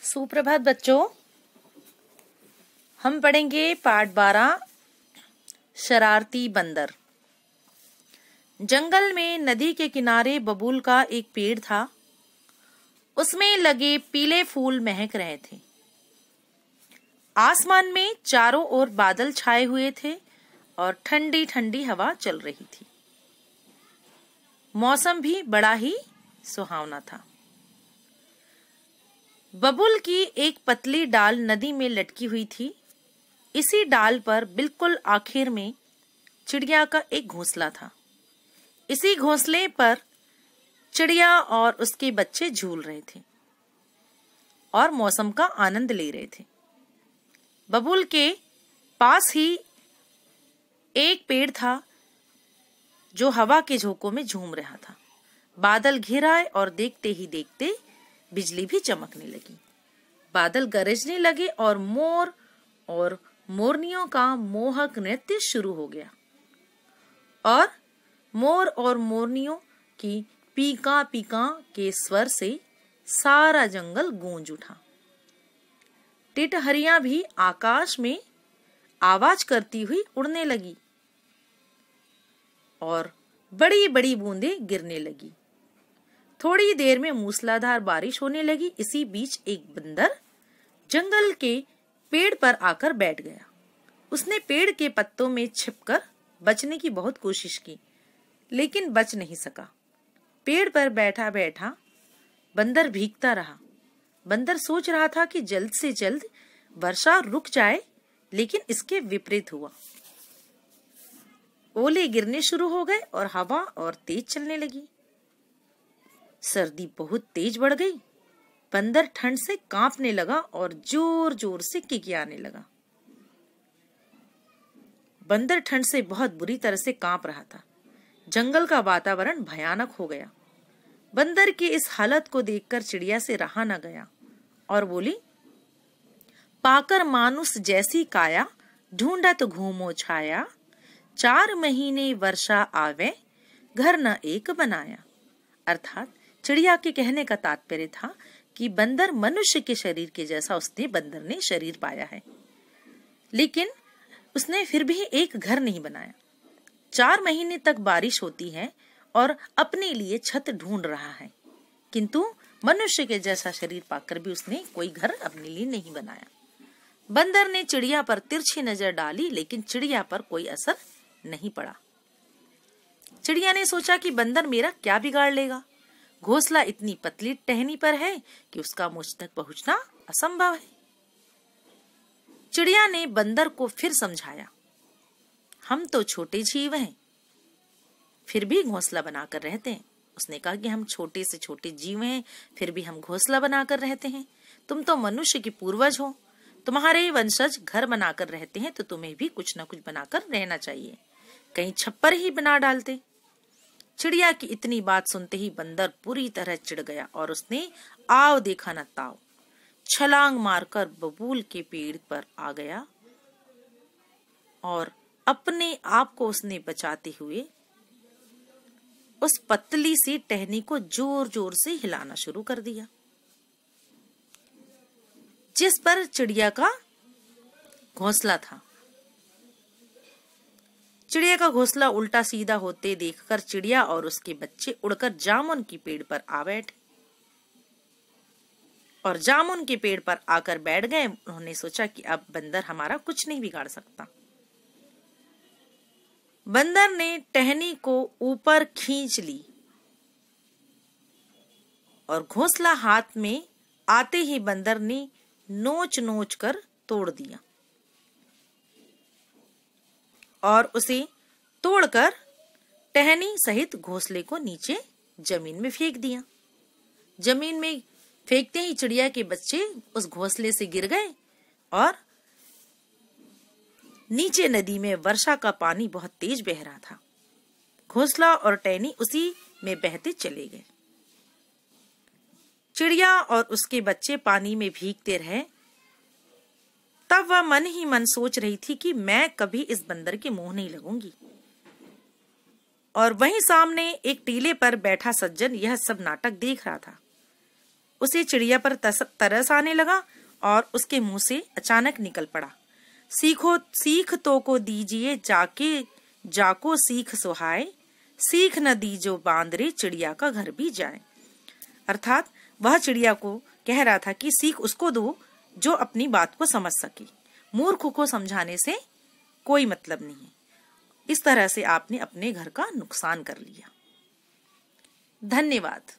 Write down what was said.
सुप्रभात बच्चों, हम पढ़ेंगे पाठ 12 शरारती बंदर। जंगल में नदी के किनारे बबूल का एक पेड़ था। उसमें लगे पीले फूल महक रहे थे। आसमान में चारों ओर बादल छाए हुए थे और ठंडी ठंडी हवा चल रही थी। मौसम भी बड़ा ही सुहावना था। बबूल की एक पतली डाल नदी में लटकी हुई थी। इसी डाल पर बिल्कुल आखिर में चिड़िया का एक घोंसला था। इसी घोंसले पर चिड़िया और उसके बच्चे झूल रहे थे और मौसम का आनंद ले रहे थे। बबूल के पास ही एक पेड़ था जो हवा के झोंकों में झूम रहा था। बादल घिर आए और देखते ही देखते बिजली भी चमकने लगी। बादल गरजने लगे और मोर और मोरनियों का मोहक नृत्य शुरू हो गया और मोर और मोरनियों की पीका पीका के स्वर से सारा जंगल गूंज उठा। टिटहरियां भी आकाश में आवाज करती हुई उड़ने लगी और बड़ी बड़ी बूंदें गिरने लगी। थोड़ी देर में मूसलाधार बारिश होने लगी। इसी बीच एक बंदर जंगल के पेड़ पर आकर बैठ गया। उसने पेड़ के पत्तों में छिपकर बचने की बहुत कोशिश की, लेकिन बच नहीं सका। पेड़ पर बैठा बैठा बंदर भीगता रहा। बंदर सोच रहा था कि जल्द से जल्द वर्षा रुक जाए, लेकिन इसके विपरीत हुआ। ओले गिरने शुरू हो गए और हवा और तेज चलने लगी। सर्दी बहुत तेज बढ़ गई। बंदर ठंड से कांपने लगा और जोर जोर से किकियाने लगा। बंदर ठंड से बहुत बुरी तरह से कांप रहा था। जंगल का वातावरण भयानक हो गया। बंदर की इस हालत को देखकर चिड़िया से रहा न गया और बोली, पाकर मानुष जैसी काया, ढूंढत घूमो छाया, 4 महीने वर्षा आवे, घर न एक बनाया। अर्थात चिड़िया के कहने का तात्पर्य था कि बंदर मनुष्य के शरीर के जैसा उसने बंदर ने शरीर पाया है, लेकिन उसने फिर भी एक घर नहीं बनाया। 4 महीने तक बारिश होती है और अपने लिए छत ढूंढ रहा है, किंतु मनुष्य के जैसा शरीर पाकर भी उसने कोई घर अपने लिए नहीं बनाया। बंदर ने चिड़िया पर तिरछी नजर डाली, लेकिन चिड़िया पर कोई असर नहीं पड़ा। चिड़िया ने सोचा कि बंदर मेरा क्या बिगाड़ लेगा। घोंसला इतनी पतली टहनी पर है कि उसका मुझ तक पहुंचना असंभव है। चिड़िया ने बंदर को फिर समझाया, हम तो छोटे जीव हैं, फिर भी घोंसला बनाकर रहते हैं। उसने कहा कि हम छोटे से छोटे जीव हैं, फिर भी हम घोंसला बनाकर रहते हैं। तुम तो मनुष्य के पूर्वज हो, तुम्हारे वंशज घर बनाकर रहते हैं, तो तुम्हें भी कुछ न कुछ बनाकर रहना चाहिए। कहीं छप्पर ही बना डालते। चिड़िया की इतनी बात सुनते ही बंदर पूरी तरह चिढ़ गया और उसने आव देखा न ताव छलांग मारकर बबूल के पेड़ पर आ गया और अपने आप को उसने बचाते हुए उस पतली सी टहनी को जोर जोर से हिलाना शुरू कर दिया, जिस पर चिड़िया का घोंसला था। चिड़िया का घोंसला उल्टा सीधा होते देखकर चिड़िया और उसके बच्चे उड़कर जामुन की पेड़ पर आ बैठे और जामुन के पेड़ पर आकर बैठ गए। उन्होंने सोचा कि अब बंदर हमारा कुछ नहीं बिगाड़ सकता। बंदर ने टहनी को ऊपर खींच ली और घोंसला हाथ में आते ही बंदर ने नोच नोच कर तोड़ दिया और उसे तोड़कर टहनी सहित घोंसले को नीचे जमीन में फेंक दिया। जमीन में फेंकते ही चिड़िया के बच्चे उस घोंसले से गिर गए और नीचे नदी में वर्षा का पानी बहुत तेज बह रहा था। घोंसला और टहनी उसी में बहते चले गए। चिड़िया और उसके बच्चे पानी में भीगते रहे। तब वह मन ही मन सोच रही थी कि मैं कभी इस बंदर के मुंह नहीं लगूंगी। और वहीं सामने एक टीले पर बैठा सज्जन यह सब नाटक देख रहा था। उसे चिड़िया पर तरस आने लगा और उसके मुंह से अचानक निकल पड़ा, सीख तो को दीजिए जाके, जाको सीख सुहाए, सीख न दीजो बांदरे चिड़िया का घर भी जाए। अर्थात वह चिड़िया को कह रहा था कि सीख उसको दो जो अपनी बात को समझ सके, मूर्ख को समझाने से कोई मतलब नहीं। इस तरह से आपने अपने घर का नुकसान कर लिया। धन्यवाद।